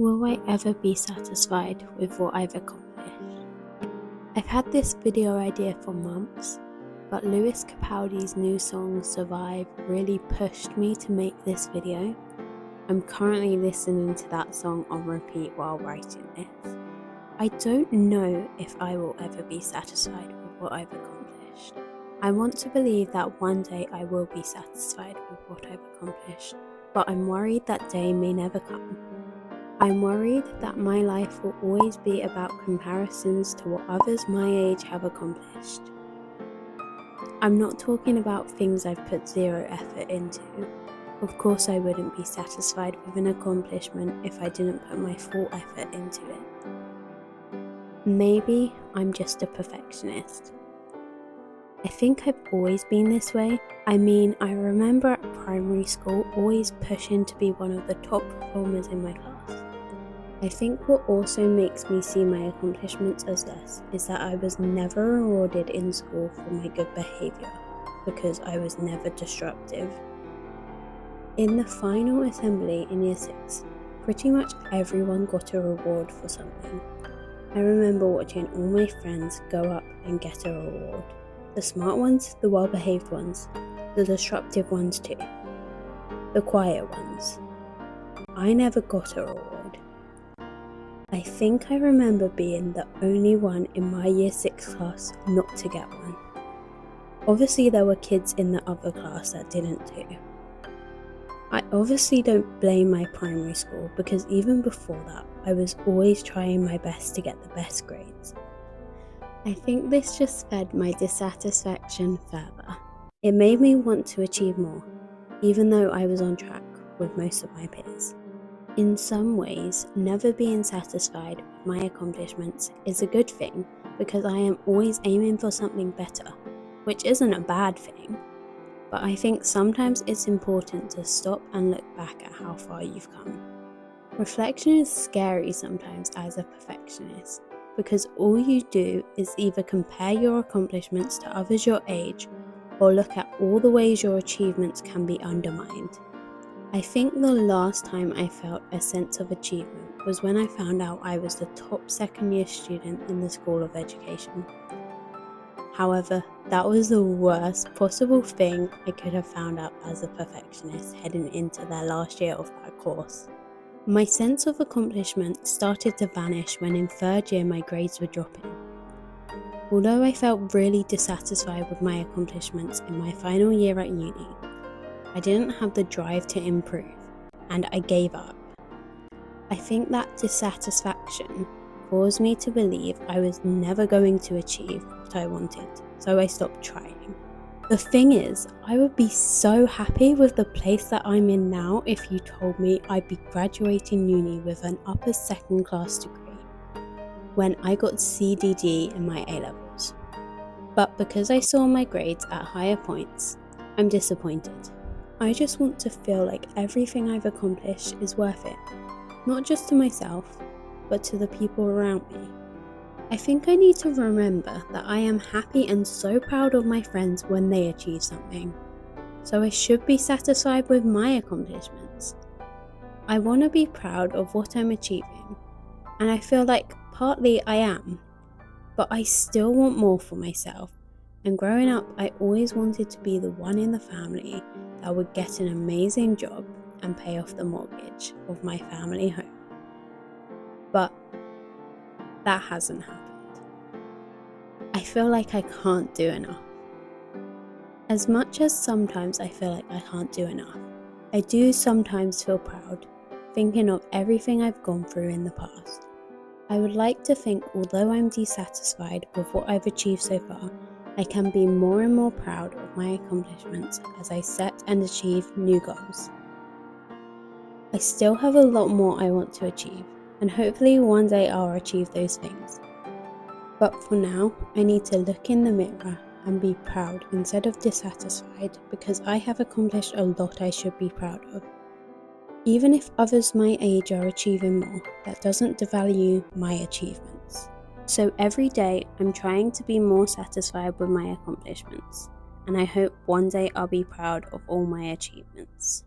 Will I ever be satisfied with what I've accomplished? I've had this video idea for months, but Lewis Capaldi's new song Survive really pushed me to make this video. I'm currently listening to that song on repeat while writing this. I don't know if I will ever be satisfied with what I've accomplished. I want to believe that one day I will be satisfied with what I've accomplished, but I'm worried that day may never come. I'm worried that my life will always be about comparisons to what others my age have accomplished. I'm not talking about things I've put zero effort into. Of course I wouldn't be satisfied with an accomplishment if I didn't put my full effort into it. Maybe I'm just a perfectionist. I think I've always been this way. I remember at primary school always pushing to be one of the top performers in my class. I think what also makes me see my accomplishments as less is that I was never rewarded in school for my good behaviour because I was never disruptive. In the final assembly in year 6, pretty much everyone got a reward for something. I remember watching all my friends go up and get a reward. The smart ones, the well-behaved ones, the disruptive ones too. The quiet ones. I never got a reward. I think I remember being the only one in my year 6 class not to get one. Obviously there were kids in the other class that didn't too. I obviously don't blame my primary school because even before that I was always trying my best to get the best grades. I think this just fed my dissatisfaction further. It made me want to achieve more, even though I was on track with most of my peers. In some ways, never being satisfied with my accomplishments is a good thing because I am always aiming for something better, which isn't a bad thing. But I think sometimes it's important to stop and look back at how far you've come. Reflection is scary sometimes as a perfectionist because all you do is either compare your accomplishments to others your age or look at all the ways your achievements can be undermined. I think the last time I felt a sense of achievement was when I found out I was the top second-year student in the School of Education. However, that was the worst possible thing I could have found out as a perfectionist heading into their last year of that course. My sense of accomplishment started to vanish when in third year my grades were dropping. Although I felt really dissatisfied with my accomplishments in my final year at uni, I didn't have the drive to improve, and I gave up. I think that dissatisfaction caused me to believe I was never going to achieve what I wanted, so I stopped trying. The thing is, I would be so happy with the place that I'm in now if you told me I'd be graduating uni with an upper second class degree when I got CDD in my A-levels. But because I saw my grades at higher points, I'm disappointed. I just want to feel like everything I've accomplished is worth it, not just to myself, but to the people around me. I think I need to remember that I am happy and so proud of my friends when they achieve something, so I should be satisfied with my accomplishments. I want to be proud of what I'm achieving, and I feel like partly I am, but I still want more for myself. And growing up, I always wanted to be the one in the family that would get an amazing job and pay off the mortgage of my family home. But that hasn't happened. I feel like I can't do enough. As much as sometimes I feel like I can't do enough, I do sometimes feel proud, thinking of everything I've gone through in the past. I would like to think although I'm dissatisfied with what I've achieved so far, I can be more and more proud of my accomplishments as I set and achieve new goals. I still have a lot more I want to achieve, and hopefully one day I'll achieve those things. But for now, I need to look in the mirror and be proud instead of dissatisfied because I have accomplished a lot I should be proud of. Even if others my age are achieving more, that doesn't devalue my achievements. So every day I'm trying to be more satisfied with my accomplishments, and I hope one day I'll be proud of all my achievements.